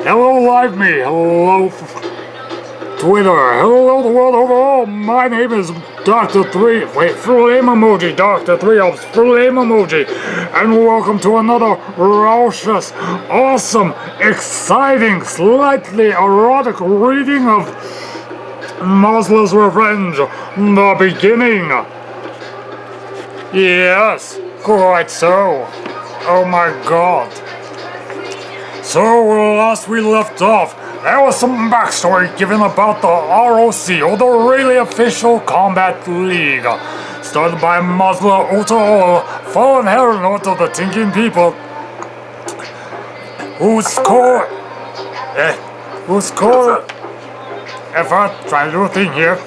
Hello Live Me, hello Twitter, hello the world overall. My name is Dr. 3, full name emoji, Dr. 3 Ops, full name emoji, and welcome to another raucous, awesome, exciting, slightly erotic reading of Mosley's Revenge, the beginning. Yes, quite so. Oh my god. So, last we left off, there was some backstory given about the ROC, or the really official combat league, started by Masla Utaol, fallen herald of the Tinkin people, whose core effort, trying to do a thing here,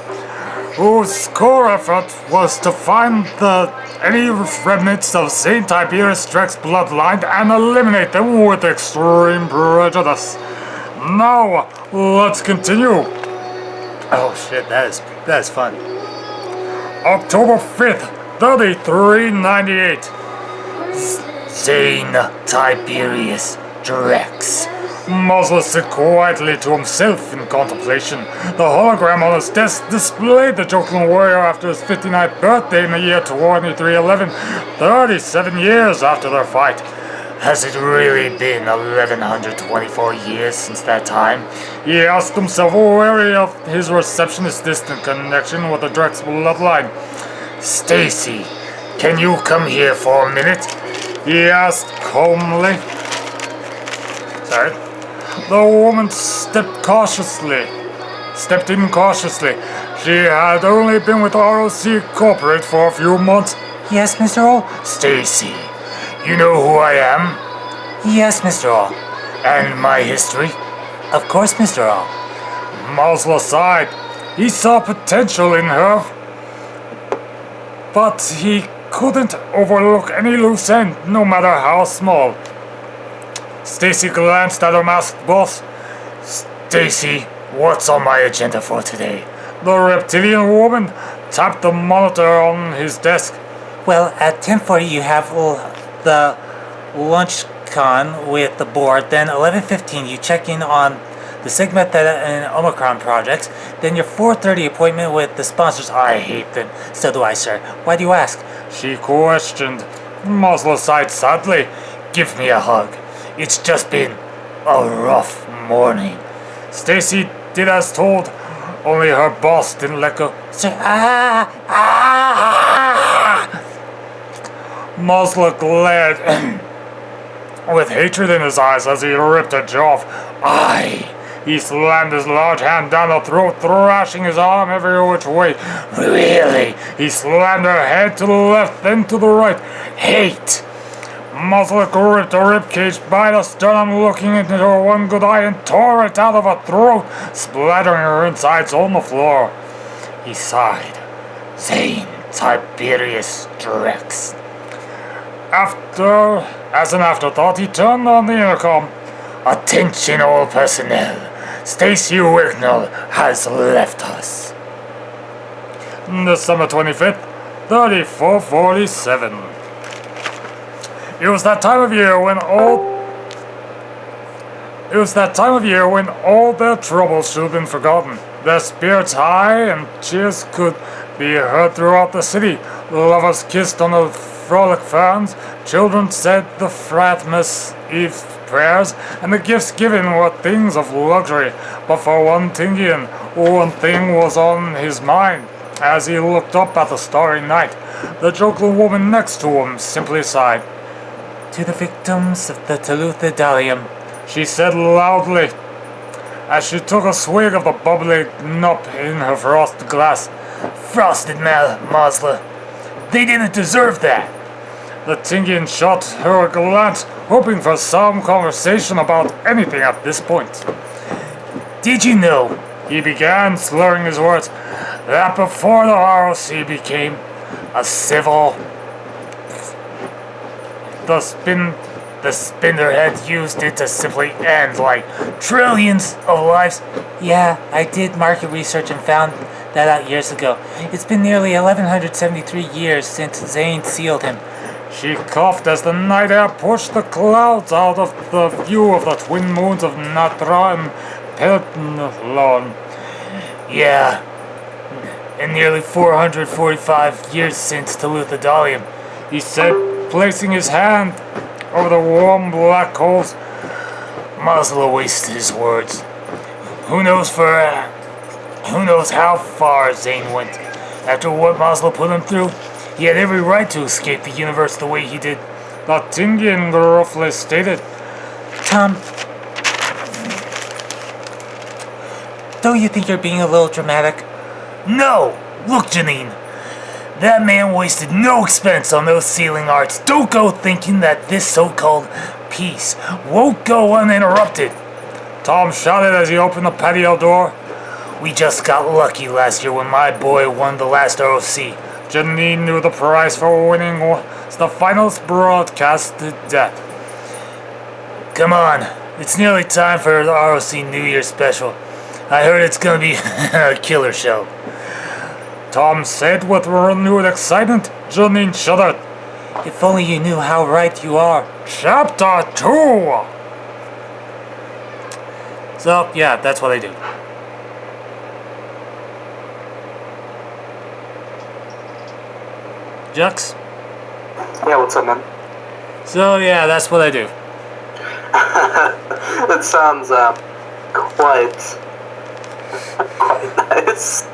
whose core effort was to find any remnants of Saint Tiberius Drex's bloodline and eliminate them with extreme prejudice. Now, let's continue. Oh shit, that is fun. October 5th, 3398. Saint Tiberius Drex. Muslim said quietly to himself in contemplation. The hologram on his desk displayed the Joking warrior after his 59th birthday in the year 2311, 37 years after their fight. Has it really been 1124 years since that time? He asked himself, wary of his receptionist's distant connection with the Drex bloodline. Stacy, can you come here for a minute? He asked calmly. Sorry. The woman stepped in cautiously. She had only been with ROC Corporate for a few months. Yes, Mr. O? Stacy, you know who I am? Yes, Mr. O. And my history? Of course, Mr. O. Masla sighed. He saw potential in her, but he couldn't overlook any loose end, no matter how small. Stacy glanced at her masked boss. Stacy, what's on my agenda for today? The reptilian woman tapped the monitor on his desk. Well, at 10:40 you have the lunch con with the board. Then 11:15 you check in on the Sigma, Theta, and Omicron projects. Then your 4:30 appointment with the sponsors. I hate them. So do I, sir. Why do you ask? She questioned. Masla sighed sadly. Give me a hug. It's just been a rough morning. Stacy did as told, only her boss didn't let go. Sir, Masla glared with hatred in his eyes as he ripped her jaw off. He slammed his large hand down her throat, thrashing his arm every which way. Really? He slammed her head to the left, then to the right. Hate! Masla gripped her ribcage by the sternum, looking into her one good eye, and tore it out of her throat, splattering her insides on the floor. He sighed. Saint Tiberius Drex. As an afterthought, he turned on the intercom. Attention all personnel. Stacy Wignall has left us. December 25th, 3447. It was that time of year when all their troubles should have been forgotten. Their spirits high and cheers could be heard throughout the city. Lovers kissed on the frolic ferns, children said the Fratmas Eve prayers, and the gifts given were things of luxury. But for one Tingian, one thing was on his mind as he looked up at the starry night. The joking woman next to him simply sighed. To the victims of the Talutha Dalium, she said loudly as she took a swig of the bubbly nup in her frosted glass. Frosted Masla. They didn't deserve that. The Tingian shot her a glance, hoping for some conversation about anything at this point. Did you know, he began, slurring his words, that before the ROC became a civil, the Spinderhead used it to simply end like trillions of lives? Yeah, I did market research and found that out years ago. It's been nearly 1173 years since Zane sealed him. She coughed as the night air pushed the clouds out of the view of the twin moons of Natra and Peltnlon. Yeah, and nearly 445 years since Teluthadalium, He said, placing his hand over the warm black holes. Maslow wasted his words. Who knows how far Zane went. After what Maslow put him through, he had every right to escape the universe the way he did. The Tingian gruffly stated. Tom, don't you think you're being a little dramatic? No! Look, Janine. That man wasted no expense on those sealing arts. Don't go thinking that this so-called peace won't go uninterrupted. Tom shouted as he opened the patio door. We just got lucky last year when my boy won the last ROC. Janine knew the prize for winning was the finals broadcast to death. Come on, it's nearly time for the ROC New Year special. I heard it's gonna be a killer show. Tom said with renewed excitement. Janine shuddered. If only you knew how right you are. Chapter 2! So, yeah, that's what I do. Jux? Yeah, what's up, man? So, yeah, that's what I do. That sounds, quite nice.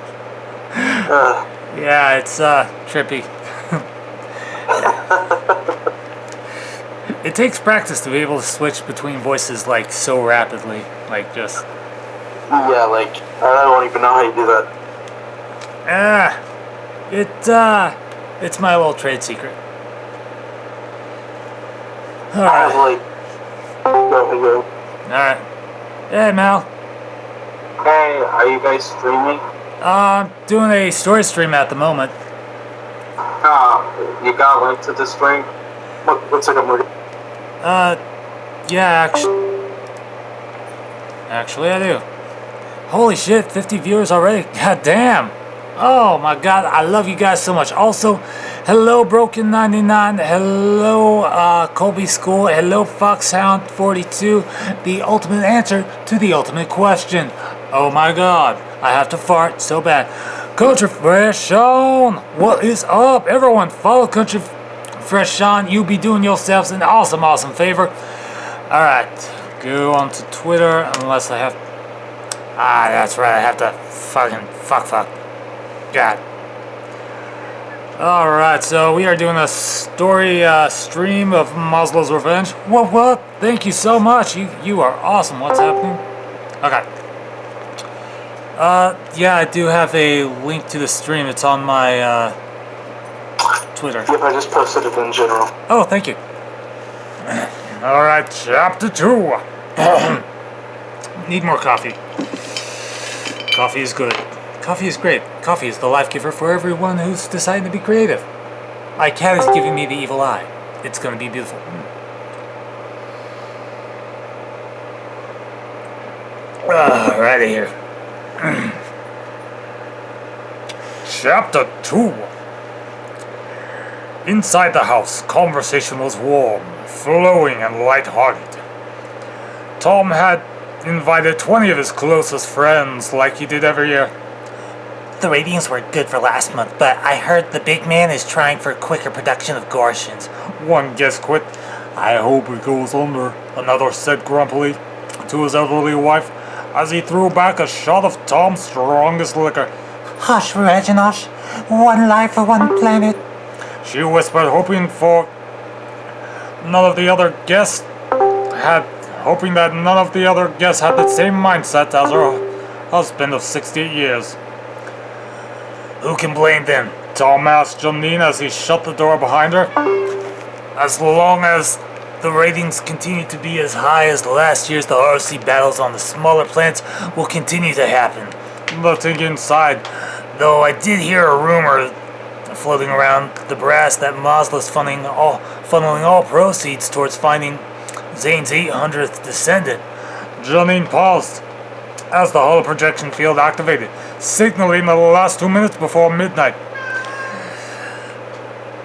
Yeah, it's, trippy. It takes practice to be able to switch between voices, like, so rapidly. Like, just... Yeah, like, I don't even know how you do that. It's my little trade secret. I have, Alright. like... Go. Alright. Hey, Mal. Hey, are you guys streaming? Doing a story stream at the moment. You got a link to the stream? What's like a movie? Yeah, actually I do. Holy shit, 50 viewers already. God damn. Oh my god, I love you guys so much. Also, hello Broken99, hello Colby School, hello Foxhound42, the ultimate answer to the ultimate question. Oh my god, I have to fart so bad. Country Fresh Sean, what is up? Everyone, follow Country Fresh Sean. You be doing yourselves an awesome favor. Alright, go on to Twitter unless I have... that's right, I have to fucking fuck. God. Alright, so we are doing a story stream of Maslow's Revenge. What? Thank you so much. You are awesome. What's happening? Okay. Yeah, I do have a link to the stream. It's on my Twitter. Yep, I just posted it in general. Oh, thank you. Alright, chapter 2. Need more coffee. Coffee is good. Coffee is great. Coffee is the life giver for everyone who's deciding to be creative. My cat is giving me the evil eye. It's gonna be beautiful. Right here. Chapter 2. Inside the house, conversation was warm, flowing, and light-hearted. Tom had invited 20 of his closest friends like he did every year. The ratings were good for last month, but I heard the big man is trying for quicker production of Gorshins. One guest quit. I hope it goes under, another said grumpily to his elderly wife as he threw back a shot of Tom's strongest liquor. Hush, Reginosh. One life for one planet. She whispered, hoping that none of the other guests had the same mindset as her husband of 68 years. Who can blame them? Tom asked Janine as he shut the door behind her. As long as the ratings continue to be as high as last year's, the ROC battles on the smaller planets will continue to happen. Looking inside, though I did hear a rumor floating around the brass that Maslow's funneling all proceeds towards finding Zane's 800th descendant. Janine paused as the holo projection field activated, signaling the last 2 minutes before midnight.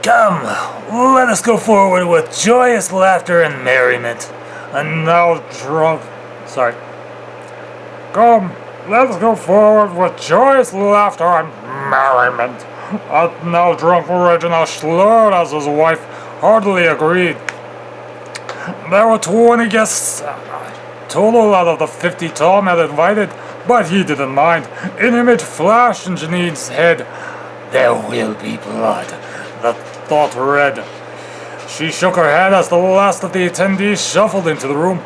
Come, let us go forward with joyous laughter and merriment. And now drunk. Sorry. Come, let us go forward with joyous laughter and merriment. And now drunk Reginald slurred as his wife heartily agreed. There were 20 guests total out of the 50 Tom had invited, but he didn't mind. An image flashed in Janine's head. There will be blood, the thought read. She shook her head as the last of the attendees shuffled into the room.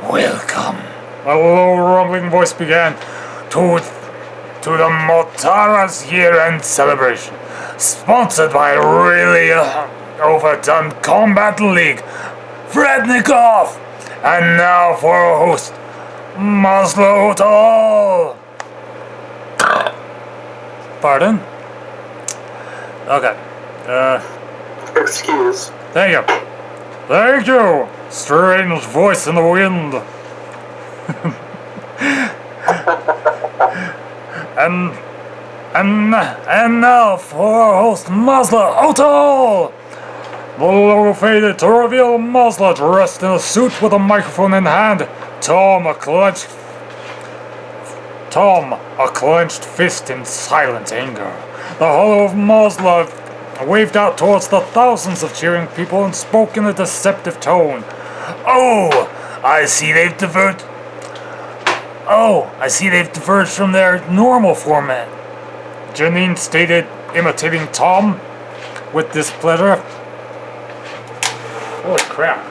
Welcome A low rumbling voice began. to the Motara's year-end celebration, sponsored by really overdone Combat League, Frednikov, and now for a host, Maslow Tal. Pardon? Okay. Excuse. Thank you. Thank you! Strange voice in the wind. and now for our host, Masla Otto! The logo faded to reveal Masla dressed in a suit with a microphone in hand. Tom, a clenched fist in silent anger. The hollow of Masla waved out towards the thousands of cheering people and spoke in a deceptive tone. Oh, I see they've diverged from their normal format. Janine stated, imitating Tom with displeasure. Holy crap.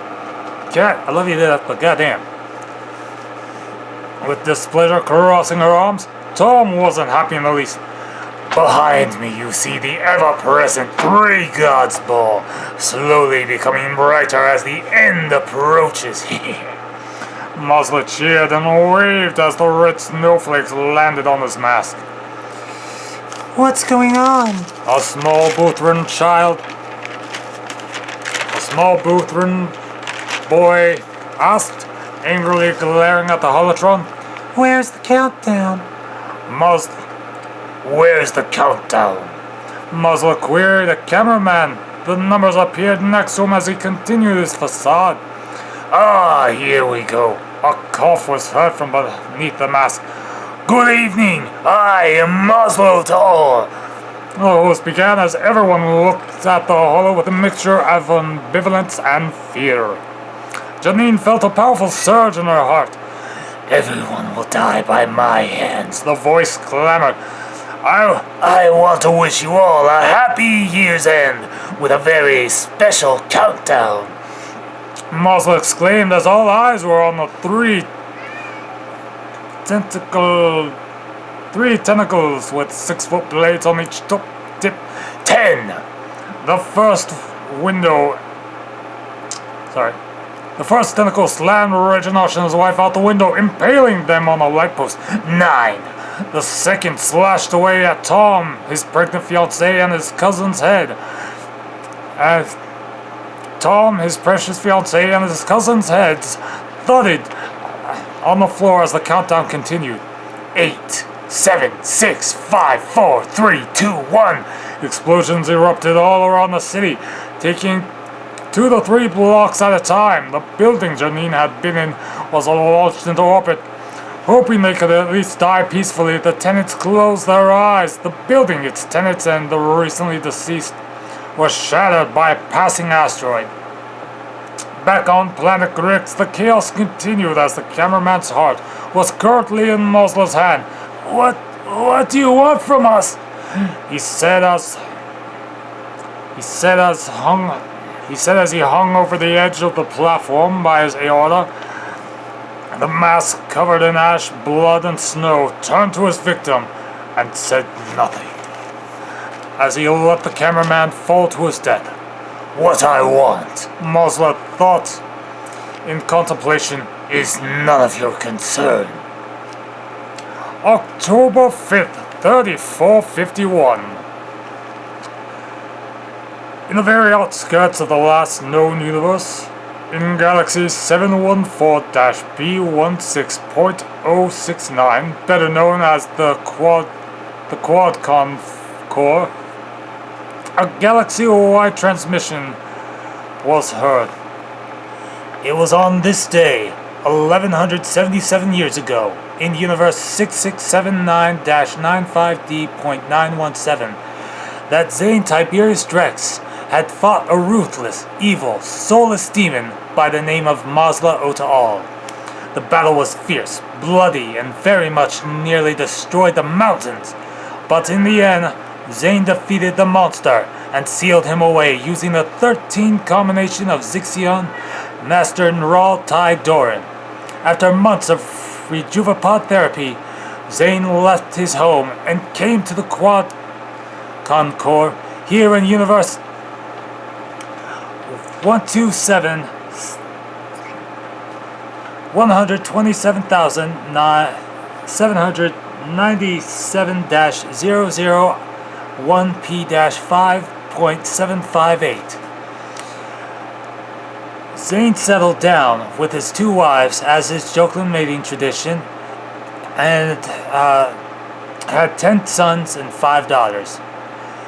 Cat, I love you to death, but goddamn. With displeasure crossing her arms, Tom wasn't happy in the least. Behind me you see the ever-present Three Gods Ball, slowly becoming brighter as the end approaches. Masla cheered and waved as the red snowflakes landed on his mask. What's going on? A small Lutheran boy asked, angrily glaring at the holotron. Where's the countdown? Where's the countdown? Masla queried the cameraman. The numbers appeared next to him as he continued his facade. Ah, here we go. A cough was heard from beneath the mask. Good evening, I am Maslow Tal. The host began as everyone looked at the hollow with a mixture of ambivalence and fear. Janine felt a powerful surge in her heart. Everyone will die by my hands. The voice clamored. I want to wish you all a happy year's end with a very special countdown. Masla exclaimed as all eyes were on the three tentacles with 6-foot blades on each tip. 10. The first tentacle slammed Reginald and his wife out the window, impaling them on a light post. 9. The second slashed away at Tom, his pregnant fiancée, and his cousin's head. As Tom, his precious fiancée, and his cousin's heads thudded on the floor as the countdown continued. 8, 7, 6, 5, 4, 3, 2, 1. Explosions erupted all around the city, taking 2 to 3 blocks at a time. The building Janine had been in was launched into orbit. Hoping they could at least die peacefully, the tenants closed their eyes. The building, its tenants, and the recently deceased was shattered by a passing asteroid. Back on planet Grix, the chaos continued as the cameraman's heart was currently in Masla's hand. What do you want from us? He said as he hung over the edge of the platform by his aorta. The mask covered in ash, blood, and snow turned to his victim and said nothing as he let the cameraman fall to his death. What I want, Masla thought in contemplation, is none of your concern. October 5th, 3451. In the very outskirts of the last known universe, in Galaxy 714-B16.069, better known as the Quadcon Core, a galaxy-wide transmission was heard. It was on this day, 1177 years ago, in universe 6679-95D.917, that Zane Tiberius Drex had fought a ruthless, evil, soulless demon by the name of Mazla Ota'al. The battle was fierce, bloody, and very much nearly destroyed the mountains. But in the end, Zane defeated the monster and sealed him away using the 13 combination of Zixion, Master Nral Tai Doran. After months of Rejuvapod therapy, Zane left his home and came to the Quad Concord here in Universe 127 127,797-001P-5.758. Zane settled down with his 2 wives as is Joklin mating tradition and had 10 sons and 5 daughters.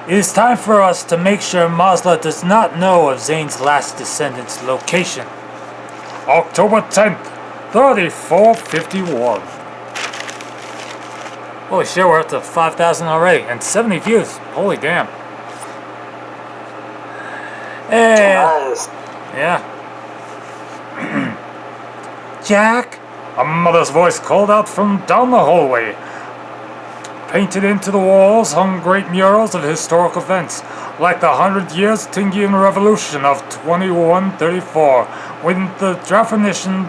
It is time for us to make sure Mazla does not know of Zane's last descendant's location. October 10th, 3451. Holy shit, we're up to 5,000 already and 70 views. Holy damn. Hey. Nice. Yeah. Jack? A mother's voice called out from down the hallway. Painted into the walls hung great murals of historic events, like the 100 Years Tingian Revolution of 2134, when the Drafonician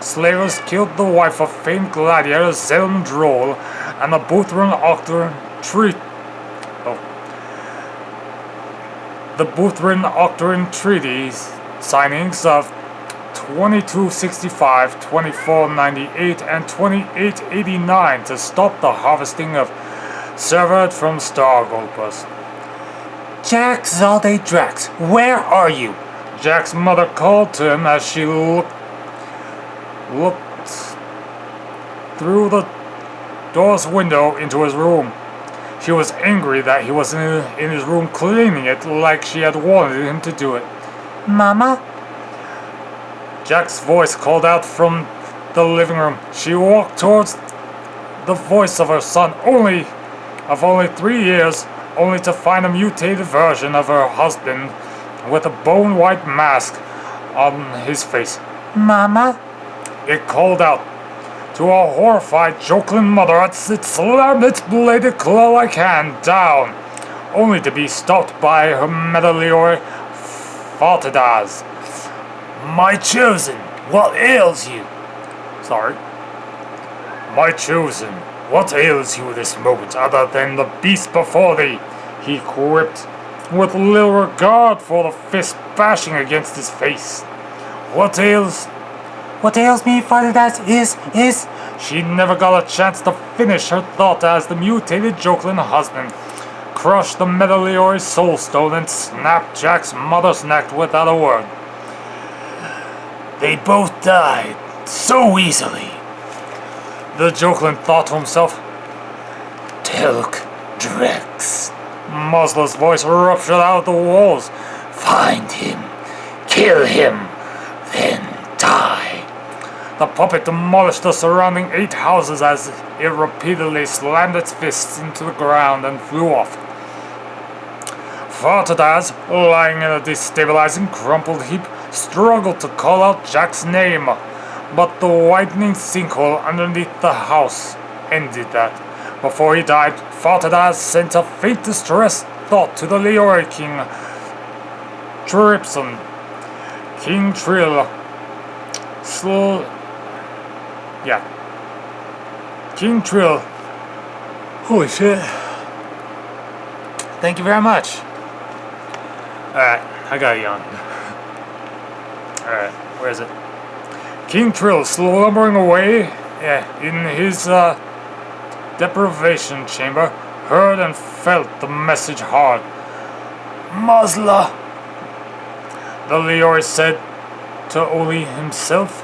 slavers killed the wife of famed gladiator Zelm Droll, and the Buthran Octoran Treaty signings of 2265, 2498, and 2889 to stop the harvesting of Servert from Stargulpus. Jack Zalde Drax, where are you? Jack's mother called to him as she looked through the door's window into his room. She was angry that he was in his room cleaning it like she had wanted him to do it. Mama? Jack's voice called out from the living room. She walked towards the voice of her son, only 3 years, only to find a mutated version of her husband with a bone-white mask on his face. Mama? It called out. To a horrified Joklin mother, it slammed its bladed claw-like hand down, only to be stopped by her Medalior Faltadaz. My chosen, what ails you? Sorry. My chosen, what ails you this moment other than the beast before thee? He quipped, with little regard for the fist bashing against his face. What ails me, Father, that is... She never got a chance to finish her thought as the mutated Joklin husband crushed the Medaliori soul stone and snapped Jack's mother's neck without a word. They both died so easily. The Joklin thought to himself. Telk Drex. Mazla's voice ruptured out of the walls. Find him, kill him, then die. The puppet demolished the surrounding 8 houses as it repeatedly slammed its fists into the ground and flew off. Fartadaz, lying in a destabilizing crumpled heap, struggled to call out Jack's name, but the widening sinkhole underneath the house ended that. Before he died, Fartadaz sent a faint distressed thought to the Leori King Tripson, King Trill, King Trill. Holy shit. Thank you very much. Alright, I got a yawn. Alright, where is it? King Trill, slumbering away in his deprivation chamber, heard and felt the message hard. Mazla, the Leori said to Oli himself.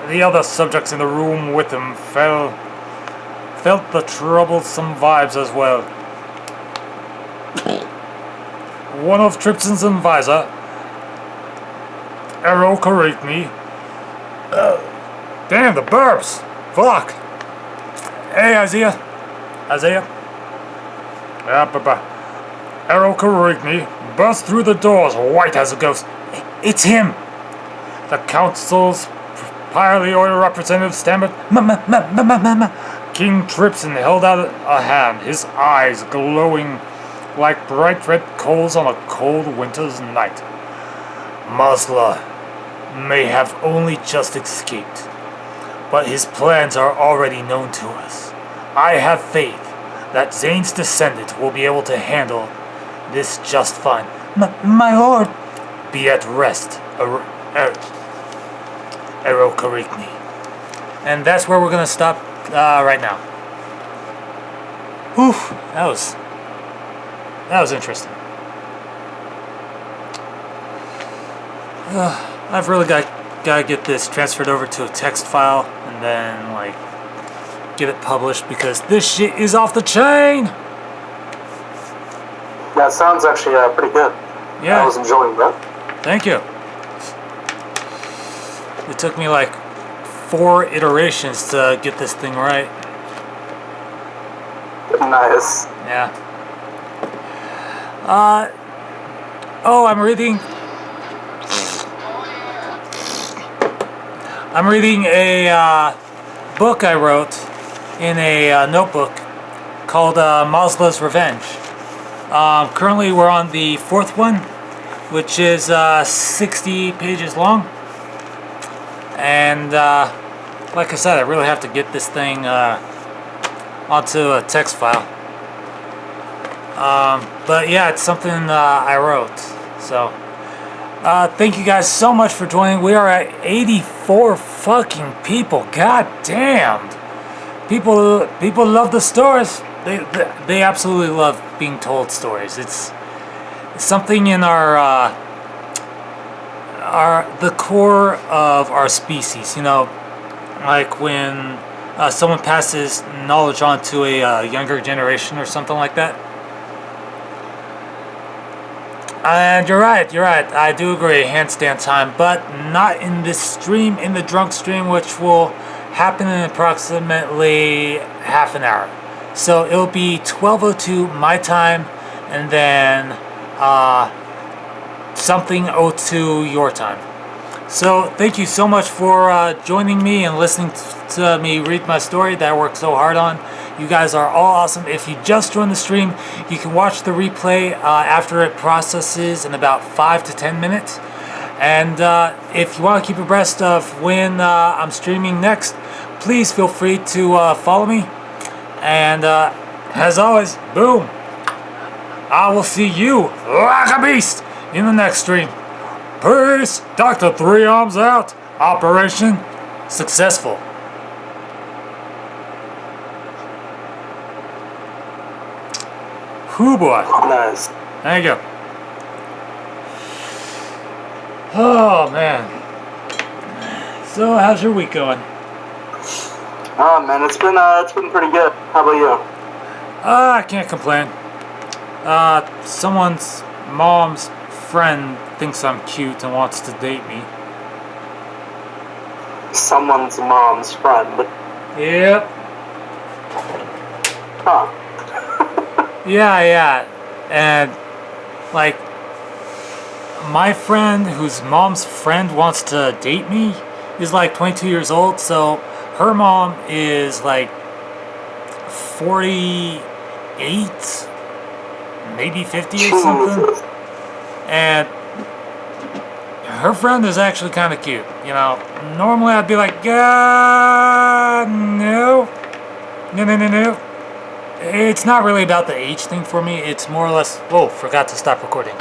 The other subjects in the room with him felt the troublesome vibes as well. one of Tripson's advisor, Errol Karikni. Damn, the burps! Fuck! Hey, Isaiah. Errol Karikni burst through the doors, white as a ghost. It's him! The council's pirely oil representative stammered. King Tripson held out a hand, his eyes glowing like bright red coals on a cold winter's night. Masla may have only just escaped, but his plans are already known to us. I have faith that Zane's descendant will be able to handle this just fine. My lord! Be at rest, Ero Karikni. And that's where we're gonna stop right now. Oof, that was interesting. I've really gotta get this transferred over to a text file and then like get it published because this shit is off the chain. Yeah, it sounds actually pretty good. Yeah. I was enjoying that. Thank you. It took me like 4 iterations to get this thing right. Nice. Yeah. Oh, I'm reading a book I wrote in a notebook called Masla's Revenge. Currently we're on the 4th one, which is 60 pages long. And like I said, I really have to get this thing onto a text file. But yeah, it's something I wrote. So thank you guys so much for joining. We are at 84 fucking people. God damn. People love the stories. They absolutely love being told stories. It's something in the core of our species. You know, like when someone passes knowledge on to a younger generation or something like that. And you're right, I do agree, handstand time, but not in this stream, in the drunk stream, which will happen in approximately half an hour. So it'll be 12:02 my time, and then something 02 your time. So thank you so much for joining me and listening to me read my story that I worked so hard on. You guys are all awesome. If you just joined the stream, you can watch the replay after it processes in about 5 to 10 minutes. And if you want to keep abreast of when I'm streaming next, please feel free to follow me. And as always, boom, I will see you like a beast in the next stream. Peace. Dr. Three Arms out. Operation successful. Whoo boy. Nice. There you go. Oh man. So how's your week going? Oh man, it's been pretty good. How about you? I can't complain. Someone's mom's friend thinks I'm cute and wants to date me. Someone's mom's friend. Yep. Huh. Yeah. And like my friend whose mom's friend wants to date me is like 22 years old, so her mom is like 48, maybe 50 or something. And her friend is actually kind of cute. You know, normally I'd be like, no. It's not really about the age thing for me. It's more or less, whoa, forgot to stop recording.